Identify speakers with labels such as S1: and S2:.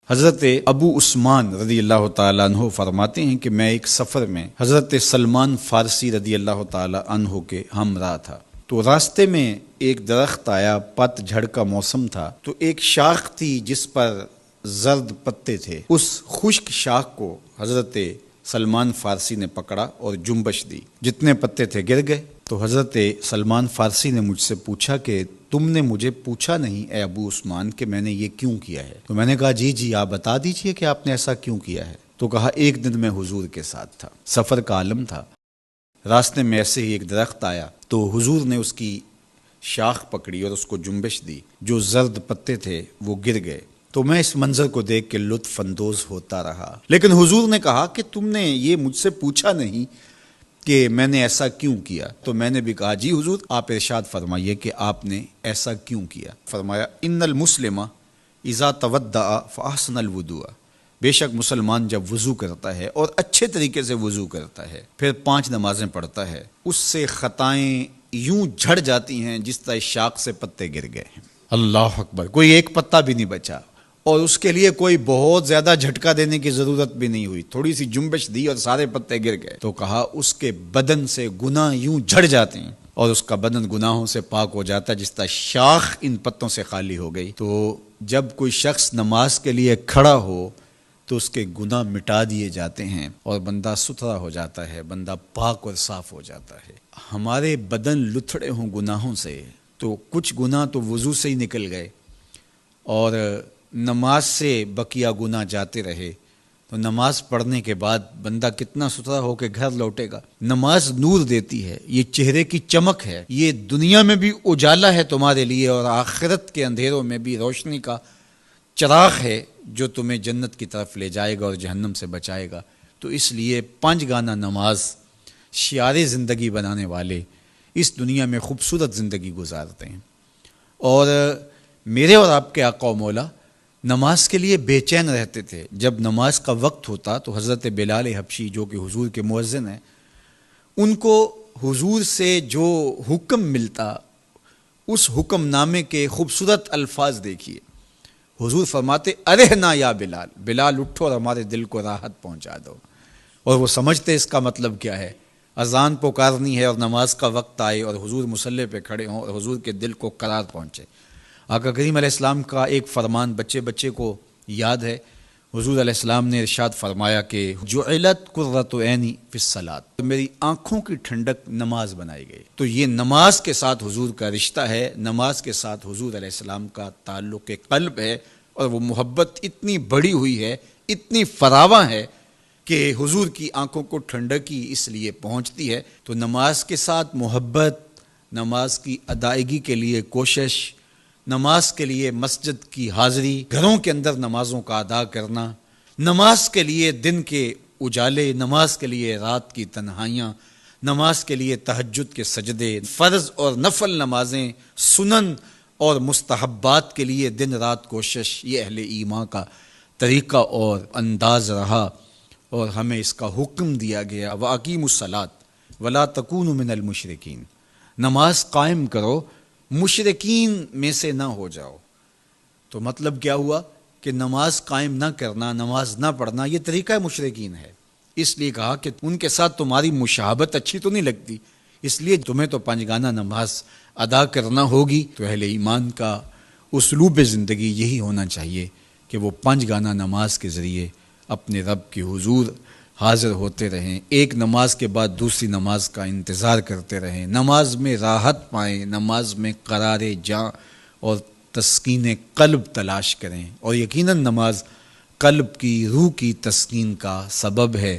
S1: حضرت ابو عثمان رضی اللہ تعالیٰ عنہ فرماتے ہیں کہ میں ایک سفر میں حضرت سلمان فارسی رضی اللہ تعالیٰ عنہ کے ہمراہ تھا، تو راستے میں ایک درخت آیا، پت جھڑ کا موسم تھا، تو ایک شاخ تھی جس پر زرد پتے تھے۔ اس خشک شاخ کو حضرت سلمان فارسی نے پکڑا اور جنبش دی، جتنے پتے تھے گر گئے۔ تو حضرت سلمان فارسی نے مجھ سے پوچھا کہ تم نے مجھے پوچھا نہیں اے ابو عثمان کہ میں نے یہ کیوں کیا ہے؟ تو میں نے کہا جی آپ بتا دیجئے کہ آپ نے ایسا کیوں کیا ہے۔ تو کہا ایک دن میں حضور کے ساتھ تھا، سفر کا عالم تھا، راستے میں ایسے ہی ایک درخت آیا، تو حضور نے اس کی شاخ پکڑی اور اس کو جنبش دی، جو زرد پتے تھے وہ گر گئے۔ تو میں اس منظر کو دیکھ کے لطف اندوز ہوتا رہا، لیکن حضور نے کہا کہ تم نے یہ مجھ سے پوچھا نہیں کہ میں نے ایسا کیوں کیا۔ تو میں نے بھی کہا جی حضور آپ ارشاد فرمائیے کہ آپ نے ایسا کیوں کیا۔ فرمایا ان المسلم اذا تودع فاحسن الوضوء، بے شک مسلمان جب وضو کرتا ہے اور اچھے طریقے سے وضو کرتا ہے، پھر 5 نمازیں پڑھتا ہے، اس سے خطائیں یوں جھڑ جاتی ہیں جس طرح شاخ سے پتے گر گئے ہیں۔ اللہ اکبر، کوئی ایک پتا بھی نہیں بچا، اور اس کے لیے کوئی بہت زیادہ جھٹکا دینے کی ضرورت بھی نہیں ہوئی، تھوڑی سی جنبش دی اور سارے پتے گر گئے۔ تو کہا اس کے بدن سے گناہ یوں جھڑ جاتے ہیں اور اس کا بدن گناہوں سے پاک ہو جاتا ہے جس طرح شاخ ان پتوں سے خالی ہو گئی۔ تو جب کوئی شخص نماز کے لیے کھڑا ہو تو اس کے گناہ مٹا دیے جاتے ہیں اور بندہ ستھرا ہو جاتا ہے، بندہ پاک اور صاف ہو جاتا ہے۔ ہمارے بدن لتھڑے ہوں گناہوں سے تو کچھ گناہ تو وضو سے ہی نکل گئے، اور نماز سے بقیہ گناہ جاتے رہے، تو نماز پڑھنے کے بعد بندہ کتنا ستھرا ہو کے گھر لوٹے گا۔ نماز نور دیتی ہے، یہ چہرے کی چمک ہے، یہ دنیا میں بھی اجالا ہے تمہارے لیے اور آخرت کے اندھیروں میں بھی روشنی کا چراغ ہے جو تمہیں جنت کی طرف لے جائے گا اور جہنم سے بچائے گا۔ تو اس لیے 5 گانا نماز شعار زندگی بنانے والے اس دنیا میں خوبصورت زندگی گزارتے ہیں، اور میرے اور آپ کے آقا و مولا نماز کے لیے بے چین رہتے تھے۔ جب نماز کا وقت ہوتا تو حضرت بلال حبشی جو کہ حضور کے مؤذن ہیں، ان کو حضور سے جو حکم ملتا اس حکم نامے کے خوبصورت الفاظ دیکھیے۔ حضور فرماتے ارحنا یا بلال، بلال اٹھو اور ہمارے دل کو راحت پہنچا دو، اور وہ سمجھتے اس کا مطلب کیا ہے۔ اذان پکارنی ہے اور نماز کا وقت آئے اور حضور مصلی پہ کھڑے ہوں اور حضور کے دل کو قرار پہنچے۔ آقا کریم علیہ السلام کا ایک فرمان بچے کو یاد ہے، حضور علیہ السلام نے ارشاد فرمایا کہ جعلت قرۃ عینی فی الصلاۃ، میری آنکھوں کی ٹھنڈک نماز بنائی گئی۔ تو یہ نماز کے ساتھ حضور کا رشتہ ہے، نماز کے ساتھ حضور علیہ السلام کا تعلق قلب ہے، اور وہ محبت اتنی بڑی ہوئی ہے، اتنی فراواں ہے کہ حضور کی آنکھوں کو ٹھنڈک ہی اس لیے پہنچتی ہے۔ تو نماز کے ساتھ محبت، نماز کی ادائیگی کے لیے کوشش، نماز کے لیے مسجد کی حاضری، گھروں کے اندر نمازوں کا ادا کرنا، نماز کے لیے دن کے اجالے، نماز کے لیے رات کی تنہائیاں، نماز کے لیے تہجد کے سجدے، فرض اور نفل نمازیں، سنن اور مستحبات کے لیے دن رات کوشش، یہ اہل ایمان کا طریقہ اور انداز رہا، اور ہمیں اس کا حکم دیا گیا وَأَقِیمُوا الصَّلَاةَ وَلَا تَکُونُوا مِنَ الْمُشْرِکِینَ، نماز قائم کرو، مشرکین میں سے نہ ہو جاؤ۔ تو مطلب کیا ہوا کہ نماز قائم نہ کرنا، نماز نہ پڑھنا، یہ طریقہ مشرکین ہے۔ اس لیے کہا کہ ان کے ساتھ تمہاری مشابہت اچھی تو نہیں لگتی، اس لیے تمہیں تو 5 گانا نماز ادا کرنا ہوگی۔ تو اہل ایمان کا اسلوب زندگی یہی ہونا چاہیے کہ وہ 5 گانا نماز کے ذریعے اپنے رب کے حضور حاضر ہوتے رہیں، ایک نماز کے بعد دوسری نماز کا انتظار کرتے رہیں، نماز میں راحت پائیں، نماز میں قرار جاں اور تسکین قلب تلاش کریں، اور یقیناً نماز قلب کی، روح کی تسکین کا سبب ہے۔